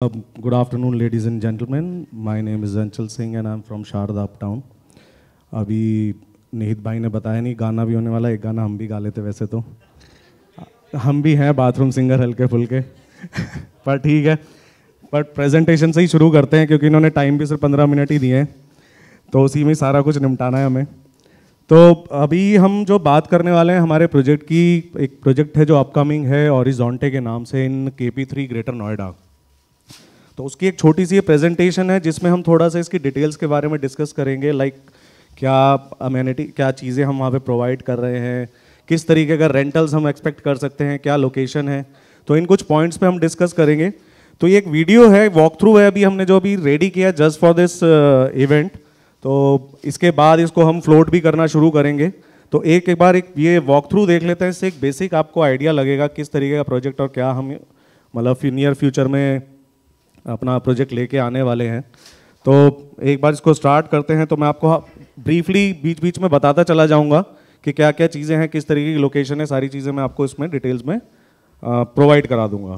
Good afternoon, ladies and gentlemen. My name is Anchal Singh and I'm from Sharda Uptown. अभी निहित भाई ने बताया नहीं, गाना भी होने वाला है। एक गाना हम भी गा लेते वैसे तो। हम भी हैं बाथरूम सिंगर हल्के फुल्के पर ठीक है। पर प्रेजेंटेशन से ही शुरू करते हैं क्योंकि इन्होंने टाइम भी सिर्फ 15 मिनट ही दिए हैं, तो उसी में सारा कुछ निपटाना है हमें। तो अभी हम जो बात करने वाले हैं हमारे प्रोजेक्ट की, एक प्रोजेक्ट है जो अपकमिंग है हॉरिज़ॉन्टे के नाम से इन KP3 ग्रेटर नोएडा। तो उसकी एक छोटी सी प्रेजेंटेशन है जिसमें हम थोड़ा सा इसकी डिटेल्स के बारे में डिस्कस करेंगे, लाइक क्या अमेनिटी, क्या चीज़ें हम वहाँ पे प्रोवाइड कर रहे हैं, किस तरीके का रेंटल्स हम एक्सपेक्ट कर सकते हैं, क्या लोकेशन है। तो इन कुछ पॉइंट्स पे हम डिस्कस करेंगे। तो ये एक वीडियो है, वॉक थ्रू है अभी हमने जो अभी रेडी किया जस्ट फॉर दिस इवेंट। तो इसके बाद इसको हम फ्लोट भी करना शुरू करेंगे। तो एक बार एक ये वॉक थ्रू देख लेते हैं, इससे एक बेसिक आपको आइडिया लगेगा किस तरीके का प्रोजेक्ट और क्या हम मतलब नियर फ्यूचर में अपना प्रोजेक्ट लेके आने वाले हैं। तो एक बार इसको स्टार्ट करते हैं। तो मैं आपको ब्रीफली बीच बीच में बताता चला जाऊंगा कि क्या क्या चीज़ें हैं, किस तरीके की लोकेशन है, सारी चीज़ें मैं आपको इसमें डिटेल्स में प्रोवाइड करा दूंगा।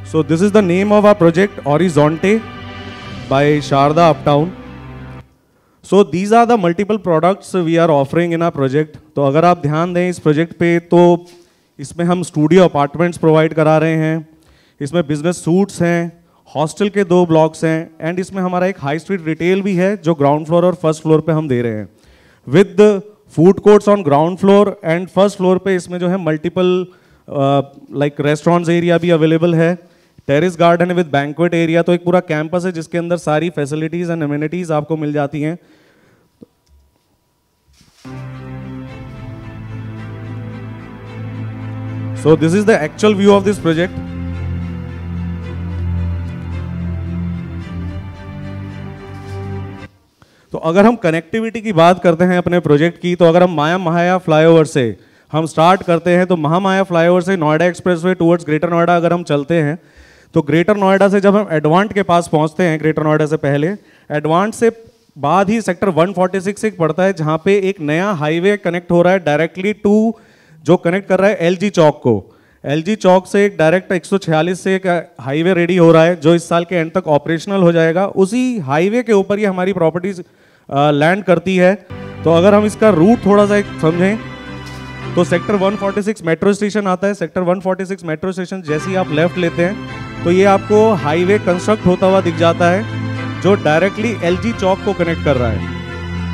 So this is the name of our project, Horizonte by Sharda Uptown. So these are the multiple products we are offering in our project. तो अगर आप ध्यान दें इस प्रोजेक्ट पे, तो इसमें हम स्टूडियो अपार्टमेंट्स प्रोवाइड करा रहे हैं, इसमें बिजनेस सूट्स हैं, हॉस्टल के 2 ब्लॉक्स हैं, एंड इसमें हमारा एक हाई स्ट्रीट रिटेल भी है जो ग्राउंड फ्लोर और फर्स्ट फ्लोर पे हम दे रहे हैं, with food courts on ground floor. And first floor पे इसमें जो है मल्टीपल लाइक रेस्टोरेंट्स एरिया भी अवेलेबल है, टेरिस गार्डन है विद बैंक्वेट एरिया। तो एक पूरा कैंपस है जिसके अंदर सारी फैसिलिटीज एंड एमिनिटीज आपको मिल जाती हैं। So this is the actual view of this project. तो अगर हम कनेक्टिविटी की बात करते हैं अपने प्रोजेक्ट की, तो अगर हम महामाया फ्लाईओवर से हम स्टार्ट करते हैं, तो महामाया फ्लाईओवर से Noida expressway towards greater Noida अगर हम चलते हैं, तो ग्रेटर नोएडा से जब हम एडवांट के पास पहुंचते हैं, ग्रेटर नोएडा से पहले एडवांट से बाद ही सेक्टर 146 एक पड़ता है, जहां पे एक नया हाईवे कनेक्ट हो रहा है डायरेक्टली टू, जो कनेक्ट कर रहा है LG चौक को। LG चौक से एक डायरेक्ट 146 से एक हाईवे रेडी हो रहा है जो इस साल के एंड तक ऑपरेशनल हो जाएगा। उसी हाईवे के ऊपर ही हमारी प्रॉपर्टीज लैंड करती है। तो अगर हम इसका रूट थोड़ा सा समझें, तो सेक्टर 146 मेट्रो स्टेशन आता है। सेक्टर 146 मेट्रो स्टेशन जैसे ही आप लेफ्ट लेते हैं, तो ये आपको हाईवे कंस्ट्रक्ट होता हुआ दिख जाता है जो डायरेक्टली LG चौक को कनेक्ट कर रहा है।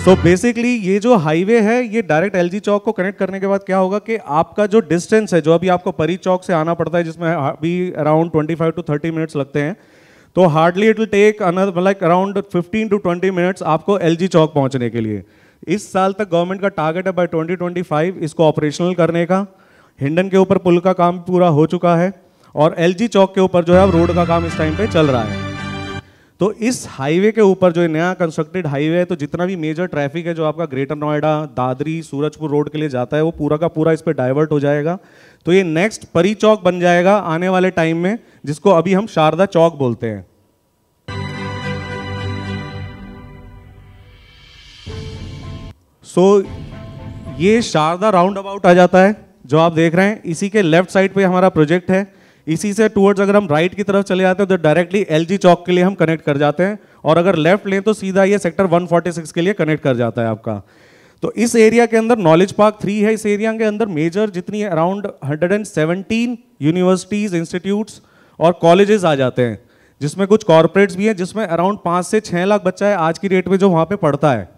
सो बेसिकली ये जो हाईवे है ये डायरेक्ट LG चौक को कनेक्ट करने के बाद क्या होगा कि आपका जो डिस्टेंस है, जो अभी आपको परी चौक से आना पड़ता है जिसमें अभी अराउंड 25 to 30 मिनट्स लगते हैं, तो hardly it will take another like around 15 to 20 minutes आपको LG चौक पहुंचने के लिए। इस साल तक गवर्नमेंट का टारगेट है बाय 2025 इसको ऑपरेशनल करने का। हिंडन के ऊपर पुल का काम पूरा हो चुका है और LG चौक के ऊपर जो है रोड का काम इस टाइम पे चल रहा है। तो इस हाईवे के ऊपर जो नया कंस्ट्रक्टेड हाईवे है, तो जितना भी मेजर ट्रैफिक है जो आपका ग्रेटर नोएडा, दादरी, सूरजपुर रोड के लिए जाता है, वो पूरा का पूरा इस पे डाइवर्ट हो जाएगा। तो ये नेक्स्ट परी चौक बन जाएगा आने वाले टाइम में, जिसको अभी हम शारदा चौक बोलते हैं। सो ये शारदा राउंड अबाउट आ जाता है जो आप देख रहे हैं। इसी के लेफ्ट साइड पे हमारा प्रोजेक्ट है। इसी से टुवर्ड्स अगर हम राइट की तरफ चले जाते हैं तो डायरेक्टली LG चौक के लिए हम कनेक्ट कर जाते हैं, और अगर लेफ्ट लें तो सीधा ये सेक्टर 146 के लिए कनेक्ट कर जाता है आपका। तो इस एरिया के अंदर नॉलेज पार्क 3 है। इस एरिया के अंदर मेजर जितनी अराउंड 117 यूनिवर्सिटीज, इंस्टीट्यूट्स और कॉलेजेस आ जाते हैं, जिसमें कुछ कॉर्पोरेट्स भी हैं, जिसमें अराउंड 5 से 6 लाख बच्चा है आज की डेट में जो वहां पे पढ़ता है।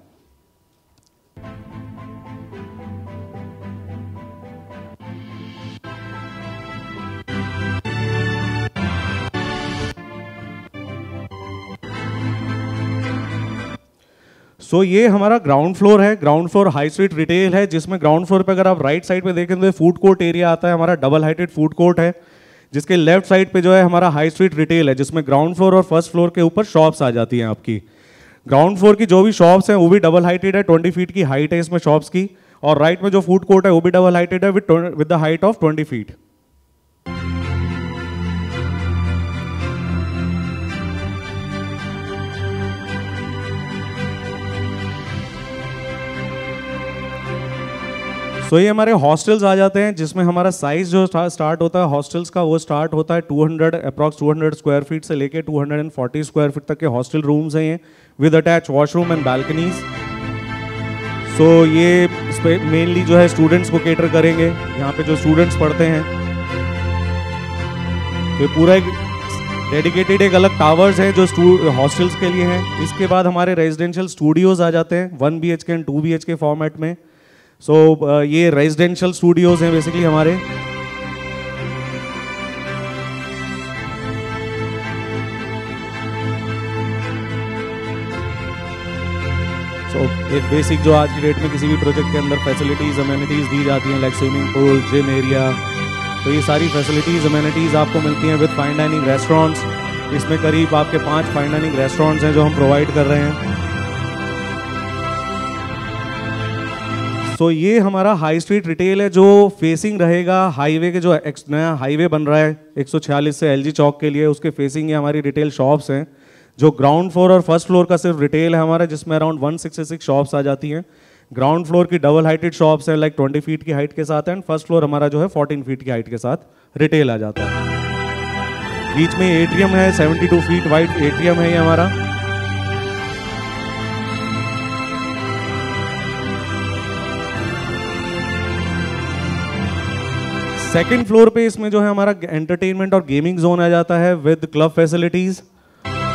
सो ये हमारा ग्राउंड फ्लोर है। Ground floor high street retail है, जिसमें ग्राउंड फ्लोर पे अगर आप राइट साइड पे देखें तो फूड कोर्ट एरिया आता है, हमारा डबल हाइटेड फूड कोर्ट है, जिसके लेफ्ट साइड पे जो है हमारा हाई स्ट्रीट रिटेल है, जिसमें ग्राउंड फ्लोर और फर्स्ट फ्लोर के ऊपर शॉप्स आ जाती हैं आपकी। ग्राउंड फ्लोर की जो भी शॉप्स हैं वो भी डबल हाइटेड है, 20 फीट की हाइट है इसमें शॉप्स की, और राइट में जो फूड कोर्ट है वो भी डबल हाइटेड है with the height of 20 feet. So ये हमारे हॉस्टल्स आ जाते हैं, जिसमें हमारा साइज जो स्टार्ट होता है हॉस्टल्स का, वो स्टार्ट होता है 200 स्क्वायर फीट से लेके 240 स्क्वायर फीट तक के हॉस्टल रूम्स हैं ये, with attach washroom and balconies. So ये मेनली जो है स्टूडेंट्स को केटर करेंगे, यहाँ पे जो स्टूडेंट्स पढ़ते हैं। तो पूरा एक डेडिकेटेड एक अलग टावर्स हैं जो हॉस्टल्स के लिए हैं। इसके बाद हमारे रेजिडेंशियल स्टूडियोज आ जाते हैं 1 BHK एंड 2 BHK फॉर्मेट में। सो ये रेजिडेंशियल स्टूडियोज हैं बेसिकली हमारे। एक बेसिक जो आज की डेट में किसी भी प्रोजेक्ट के अंदर फैसिलिटीज अमेनिटीज दी जाती हैं, like swimming pool, gym area, तो ये सारी फैसिलिटीज अमेनिटीज आपको मिलती हैं विद फाइन डाइनिंग रेस्टोरेंट्स। इसमें करीब आपके 5 फाइन डाइनिंग रेस्टोरेंट्स हैं जो हम प्रोवाइड कर रहे हैं। सो ये हमारा हाई स्ट्रीट रिटेल है जो फेसिंग रहेगा हाईवे के, जो नया हाईवे बन रहा है 146 से LG चौक के लिए, उसके फेसिंग ये हमारी रिटेल शॉप्स हैं। जो ग्राउंड फ्लोर और फर्स्ट फ्लोर का सिर्फ रिटेल है हमारा, जिसमें अराउंड 166 शॉप्स आ जाती हैं। ग्राउंड फ्लोर की डबल हाइटेड शॉप्स हैं, लाइक 20 फीट की हाइट के साथ, एंड फर्स्ट फ्लोर हमारा जो है 14 फीट की हाइट के साथ रिटेल आ जाता है। बीच में एट्रियम है, 72 फीट वाइड एट्रियम है ये हमारा। सेकेंड फ्लोर पे इसमें जो है हमारा एंटरटेनमेंट और गेमिंग जोन आ जाता है विद क्लब फैसिलिटीज,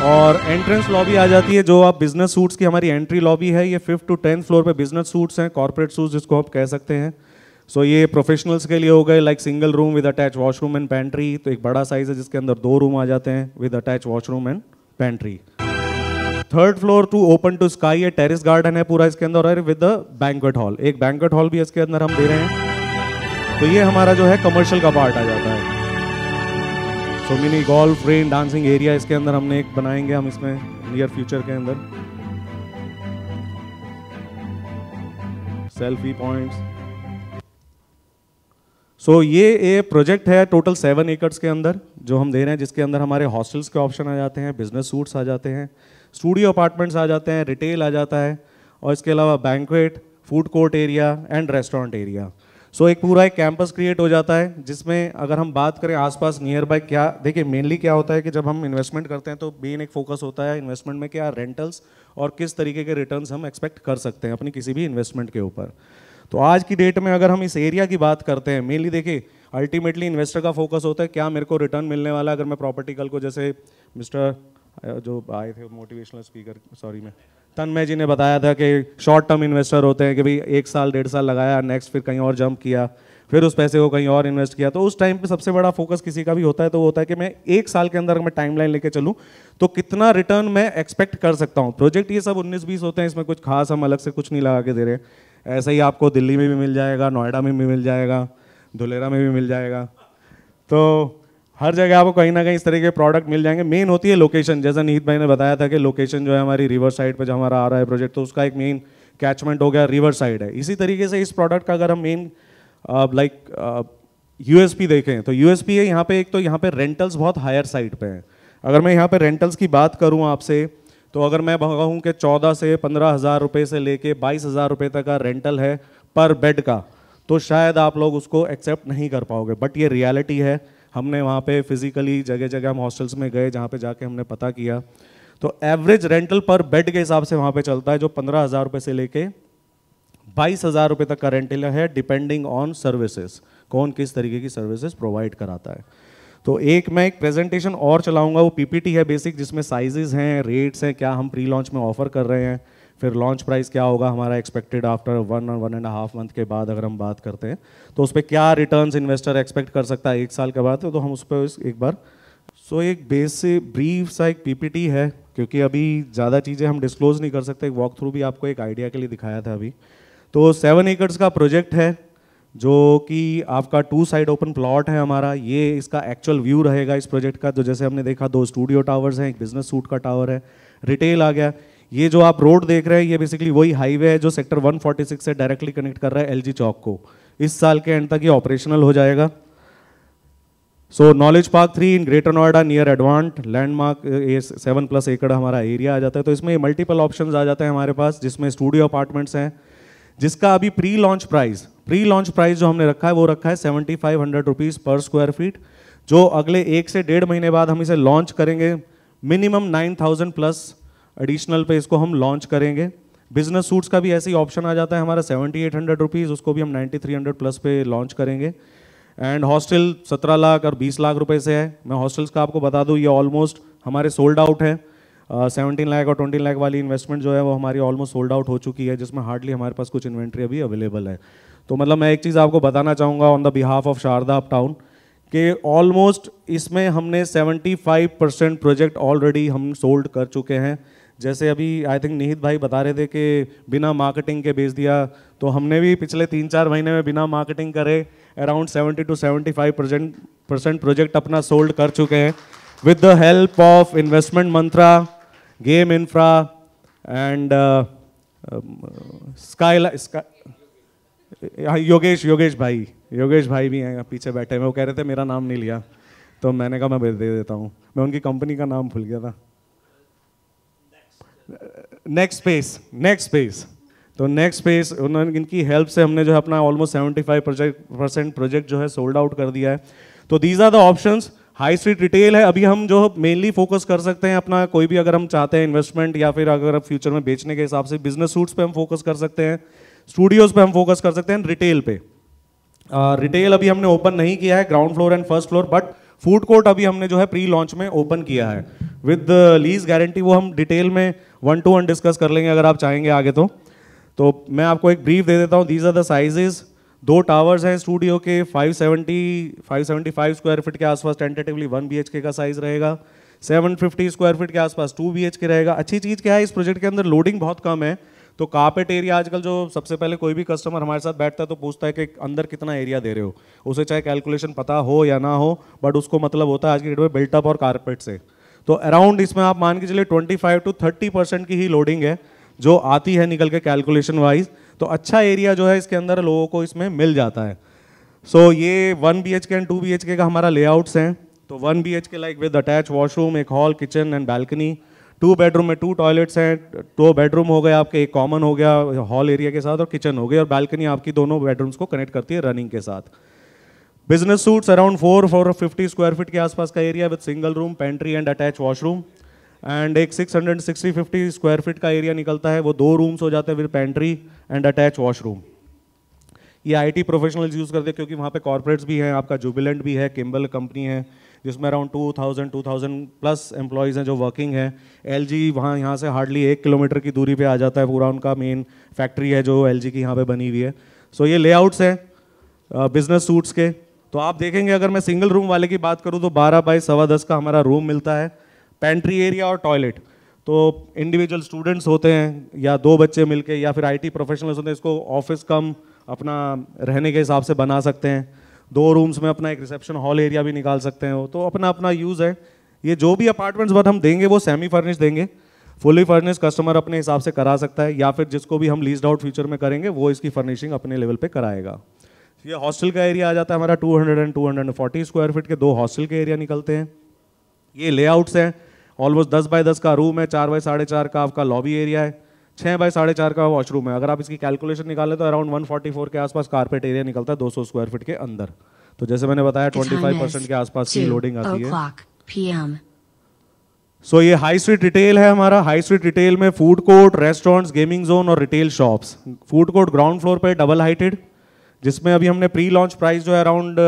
और एंट्रेंस लॉबी आ जाती है जो आप बिजनेस सूट्स की हमारी एंट्री लॉबी है। ये 5th to 10th फ्लोर पे बिजनेस सूट्स हैं, कॉर्पोरेट सूट्स जिसको आप कह सकते हैं। सो ये प्रोफेशनल्स के लिए हो गए, like single room with attach washroom and pantry. तो एक बड़ा साइज है जिसके अंदर 2 रूम आ जाते हैं with attach washroom and pantry. 3rd floor to open to sky है, टेरिस गार्डन है पूरा इसके अंदर, और विद बैंक्वेट हॉल, एक बैंक्वेट हॉल भी इसके अंदर हम दे रहे हैं। तो ये हमारा जो है कमर्शियल का पार्ट आ जाता है। सो mini golf, rain dancing area इसके अंदर हमने एक बनाएंगे हम इसमें नियर फ्यूचर के अंदर। Selfie points. सो ये प्रोजेक्ट है टोटल 7 एकड़ के अंदर जो हम दे रहे हैं, जिसके अंदर हमारे हॉस्टल्स के ऑप्शन आ जाते हैं, बिजनेस सूट्स आ जाते हैं, स्टूडियो अपार्टमेंट्स आ जाते हैं, रिटेल आ जाता है, और इसके अलावा banquet, food court area and restaurant area. So एक पूरा एक कैंपस क्रिएट हो जाता है, जिसमें अगर हम बात करें आसपास नियर बाय क्या, देखिए मेनली क्या होता है कि जब हम इन्वेस्टमेंट करते हैं तो मेन एक फोकस होता है इन्वेस्टमेंट में क्या रेंटल्स और किस तरीके के रिटर्न्स हम एक्सपेक्ट कर सकते हैं अपनी किसी भी इन्वेस्टमेंट के ऊपर। तो आज की डेट में अगर हम इस एरिया की बात करते हैं, मेनली देखिए अल्टीमेटली इन्वेस्टर का फोकस होता है क्या मेरे को रिटर्न मिलने वाला है। अगर मैं प्रॉपर्टी कल को, जैसे मिस्टर जो आए थे मोटिवेशनल स्पीकर, सॉरी मैं तन्मय जी ने बताया था कि शॉर्ट टर्म इन्वेस्टर होते हैं कि भाई 1 साल 1.5 साल लगाया, नेक्स्ट फिर कहीं और जंप किया, फिर उस पैसे को कहीं और इन्वेस्ट किया। तो उस टाइम पे सबसे बड़ा फोकस किसी का भी होता है तो वो होता है कि मैं 1 साल के अंदर मैं टाइमलाइन लेके चलूँ तो कितना रिटर्न मैं एक्सपेक्ट कर सकता हूँ। प्रोजेक्ट ये सब 19-20 होते हैं, इसमें कुछ खास हम अलग से कुछ नहीं लगा के दे रहे। ऐसा ही आपको दिल्ली में भी मिल जाएगा, नोएडा में भी मिल जाएगा, धुलेरा में भी मिल जाएगा, तो हर जगह आपको कहीं ना कहीं इस तरह के प्रोडक्ट मिल जाएंगे। मेन होती है लोकेशन, जैसा नीत भाई ने बताया था कि लोकेशन जो है हमारी रिवर साइड पे जो हमारा आ रहा है प्रोजेक्ट, तो उसका एक मेन कैचमेंट हो गया रिवर साइड है। इसी तरीके से इस प्रोडक्ट का अगर हम मेन लाइक यूएसपी देखें तो यूएसपी है यहाँ पे, एक तो यहाँ पे रेंटल्स बहुत हायर साइड पे हैं। अगर मैं यहाँ पे रेंटल्स की बात करूँ आपसे, तो अगर मैं कहूँ कि 14 से 15 हज़ार रुपये से लेके 22 हज़ार रुपये तक का रेंटल है पर बेड का, तो शायद आप लोग उसको एक्सेप्ट नहीं कर पाओगे, बट ये रियलिटी है। हमने वहाँ पे फिजिकली जगह जगह हम हॉस्टल्स में गए, जहाँ पे जाके हमने पता किया, तो एवरेज रेंटल पर बेड के हिसाब से वहाँ पे चलता है जो 15 हज़ार रुपये से लेके 22 हज़ार रुपये तक का रेंटल है, डिपेंडिंग ऑन सर्विसेज, कौन किस तरीके की सर्विसेज प्रोवाइड कराता है। तो मैं एक प्रेजेंटेशन और चलाऊंगा, वो पीपीटी है बेसिक, जिसमें साइजेस हैं, रेट्स हैं, क्या हम प्री लॉन्च में ऑफर कर रहे हैं, फिर लॉन्च प्राइस क्या होगा हमारा एक्सपेक्टेड आफ्टर 1 और 1.5 मंथ के बाद अगर हम बात करते हैं, तो उस पर क्या रिटर्न्स इन्वेस्टर एक्सपेक्ट कर सकता है 1 साल के बाद, तो हम उस पर एक बार एक बेसिक ब्रीफ सा एक पीपीटी है, क्योंकि अभी ज़्यादा चीज़ें हम डिस्क्लोज नहीं कर सकते, एक वॉक थ्रू भी आपको एक आइडिया के लिए दिखाया था अभी। तो 7 एकड़ का प्रोजेक्ट है जो कि आपका 2 साइड ओपन प्लॉट है हमारा। ये इसका एक्चुअल व्यू रहेगा इस प्रोजेक्ट का, तो जैसे हमने देखा 2 स्टूडियो टावर्स हैं, एक बिजनेस सूट का टावर है, रिटेल आ गया। ये जो आप रोड देख रहे हैं ये बेसिकली वही हाईवे है जो सेक्टर 146 से डायरेक्टली कनेक्ट कर रहा है एलजी चौक को। इस साल के एंड तक ये ऑपरेशनल हो जाएगा। सो knowledge park 3 in greater Noida near एडवांट landmark 7+ एकड़ हमारा एरिया आ जाता है। तो इसमें मल्टीपल ऑप्शंस आ जाते हैं हमारे पास, जिसमें स्टूडियो अपार्टमेंट्स हैं, जिसका अभी प्री लॉन्च प्राइस जो हमने रखा है वो रखा है 7500 रुपीज़ पर स्क्वायर फीट, जो अगले 1 से 1.5 महीने बाद हम इसे लॉन्च करेंगे। मिनिमम 9000 प्लस एडिशनल पे इसको हम लॉन्च करेंगे। बिजनेस सूट्स का भी ऐसे ही ऑप्शन आ जाता है हमारा 7800 रुपीज़, उसको भी हम 9300 प्लस पे लॉन्च करेंगे। एंड हॉस्टल 17 लाख और 20 लाख रुपए से है। मैं हॉस्टल्स का आपको बता दूं, ये ऑलमोस्ट हमारे सोल्ड आउट है। 17 लाख और 20 लाख वाली इन्वेस्टमेंट जो है वो हमारी ऑलमोस्ट सोल्ड आउट हो चुकी है, जिसमें हार्डली हमारे पास कुछ इन्वेंट्री अभी अवेलेबल है। तो मतलब मैं एक चीज़ आपको बताना चाहूँगा on the behalf of Sharda uptown कि ऑलमोस्ट इसमें हमने 75% प्रोजेक्ट ऑलरेडी हम सोल्ड कर चुके हैं। जैसे अभी आई थिंक निहित भाई बता रहे थे कि बिना मार्केटिंग के बेच दिया, तो हमने भी पिछले 3-4 महीने में बिना मार्केटिंग करे अराउंड 70 to 75% प्रोजेक्ट अपना सोल्ड कर चुके हैं with the help of investment Mantra, game infra and Yogesh भाई भी हैं पीछे बैठे हैं। वो कह रहे थे मेरा नाम नहीं लिया, तो मैंने कहा मैं दे देता हूँ, मैं उनकी कंपनी का नाम भूल गया था। नेक्स्ट स्पेस तो नेक्स्ट स्पेस उन्होंने, इनकी हेल्प से हमने जो है अपना ऑलमोस्ट 75% प्रोजेक्ट जो है सोल्ड आउट कर दिया है। तो these are the options. High street retail है अभी हम जो मेनली फोकस कर सकते हैं अपना, कोई भी अगर हम चाहते हैं इन्वेस्टमेंट या फिर अगर फ्यूचर में बेचने के हिसाब से बिजनेस सूट्स पे हम फोकस कर सकते हैं, स्टूडियोज पे हम फोकस कर सकते हैं, रिटेल पे। रिटेल अभी हमने ओपन नहीं किया है, ground floor and first floor, but food court अभी हमने जो है प्री लॉन्च में ओपन किया है विद लीज गारंटी। वो हम डिटेल में 1-to-1 डिस्कस कर लेंगे अगर आप चाहेंगे आगे। तो मैं आपको एक ब्रीफ दे देता हूँ। These are the sizes. 2 towers हैं स्टूडियो के, 575 स्क्वायर फीट के आसपास टेंटेटिवली 1 BHK का साइज रहेगा, 750 स्क्वायर फीट के आसपास 2 BHK रहेगा। अच्छी चीज़ क्या है, इस प्रोजेक्ट के अंदर लोडिंग बहुत कम है। तो कारपेट एरिया आजकल जो सबसे पहले कोई भी कस्टमर हमारे साथ बैठता है तो पूछता है कि अंदर कितना एरिया दे रहे हो, उसे चाहे कैलकुलेशन पता हो या ना हो, बट उसको मतलब होता है आज की डेट में बिल्टअप और कारपेट से। तो अराउंड इसमें आप मान के चलिए 25 to 30% की ही लोडिंग है जो आती है निकल के कैलकुलेशन वाइज। तो अच्छा एरिया जो है इसके अंदर लोगों को इसमें मिल जाता है। सो ये 1 BHK एंड 2 BHK का हमारा लेआउट्स हैं। तो 1 BHK like with attach washroom, एक hall, kitchen and balcony. 2 bedroom में 2 टॉयलेट्स हैं। 2 बेडरूम हो गए आपके, एक कॉमन हो गया हॉल एरिया के साथ और किचन हो गई, और बैल्कनी आपकी दोनों बेडरूम्स को कनेक्ट करती है रनिंग के साथ। Business suits around 450 square feet के आसपास का area with single room, pantry and attach washroom. And एक 650 स्क्वायर फीट का एरिया निकलता है, वो 2 रूम्स हो जाते हैं with pantry and attach washroom. ये IT प्रोफेशनल्स यूज़ करते हैं क्योंकि वहाँ पे कॉर्पोरेट्स भी हैं, आपका जुबिलेंट भी है, किम्बल कंपनी है जिसमें अराउंड 2000 प्लस एम्प्लॉयज़ हैं जो वर्किंग है। LG वहाँ यहाँ से हार्डली 1 किलोमीटर की दूरी पे आ जाता है, पूरा उनका मेन फैक्ट्री है जो LG की यहाँ पे बनी हुई है। सो ये लेआउट्स हैं बिजनेस सूट्स के। तो आप देखेंगे अगर मैं सिंगल रूम वाले की बात करूँ तो 12 बाई 10.25 का हमारा रूम मिलता है, पेंट्री एरिया और टॉयलेट। तो इंडिविजुअल स्टूडेंट्स होते हैं या 2 बच्चे मिलके या फिर IT प्रोफेशनल्स होते हैं, इसको ऑफिस कम अपना रहने के हिसाब से बना सकते हैं। 2 रूम्स में अपना एक रिसेप्शन हॉल एरिया भी निकाल सकते हैं, तो अपना अपना यूज़ है। ये जो भी अपार्टमेंट्स बट हम देंगे वो सेमी फर्निश देंगे, फुली फर्निश कस्टमर अपने हिसाब से करा सकता है, या फिर जिसको भी हम लीज्ड आउट फ्यूचर में करेंगे वो इसकी फर्निशिंग अपने लेवल पे कराएगा। ये हॉस्टल का एरिया आ जाता है हमारा 200 and 240 स्क्वायर फीट के 2 हॉस्टल के एरिया निकलते हैं। ये लेआउट्स हैं, ऑलमोस्ट 10 बाय 10 का रूम है, 4 बाय 4.5 का आपका लॉबी एरिया है, 6 बाय 4.5 का वॉशरूम है। अगर आप इसकी कैलकुलेशन निकालें तो अराउंड 144 के आसपास कारपेट एरिया निकलता है 200 स्क्वायर फीट के अंदर। तो जैसे मैंने बताया 25% के आसपास की लोडिंग आती है। सो ये हाई स्ट्रीट रिटेल है हमारा। हाई स्ट्रीट रिटेल में food court, restaurants, gaming zone और retail shops. Food court ground floor पे डबल हाइटेड, जिसमें अभी हमने प्री लॉन्च प्राइस जो है अराउंड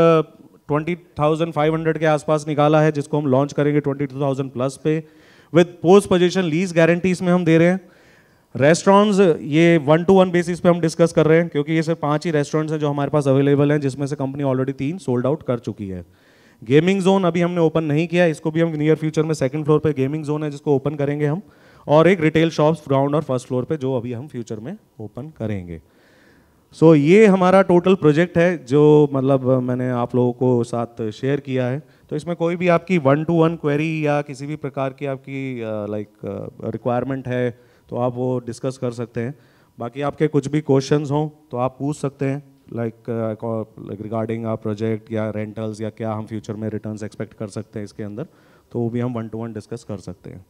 20,500 के आसपास निकाला है, जिसको हम लॉन्च करेंगे 22,000 प्लस पे with post position lease guarantee इसमें हम दे रहे हैं। रेस्टोरेंट्स ये 1-to-1 बेसिस पे हम डिस्कस कर रहे हैं क्योंकि ये सिर्फ 5 ही रेस्टोरेंट्स हैं जो हमारे पास अवेलेबल हैं, जिसमें से कंपनी ऑलरेडी 3 सोल्ड आउट कर चुकी है। गेमिंग जोन अभी हमने ओपन नहीं किया, इसको भी हम नियर फ्यूचर में 2nd फ्लोर पे गेमिंग जोन है जिसको ओपन करेंगे हम, और एक रिटेल शॉप्स ग्राउंड और 1st फ्लोर पे जो अभी हम फ्यूचर में ओपन करेंगे। सो ये हमारा टोटल प्रोजेक्ट है जो मतलब मैंने आप लोगों को साथ शेयर किया है। तो इसमें कोई भी आपकी 1-to-1 क्वेरी या किसी भी प्रकार की आपकी रिक्वायरमेंट है तो आप वो डिस्कस कर सकते हैं। बाकी आपके कुछ भी क्वेश्चंस हों तो आप पूछ सकते हैं, लाइक रिगार्डिंग आप प्रोजेक्ट या रेंटल्स या क्या हम फ्यूचर में रिटर्न्स एक्सपेक्ट कर सकते हैं इसके अंदर, तो वो भी हम 1-to-1 डिस्कस कर सकते हैं।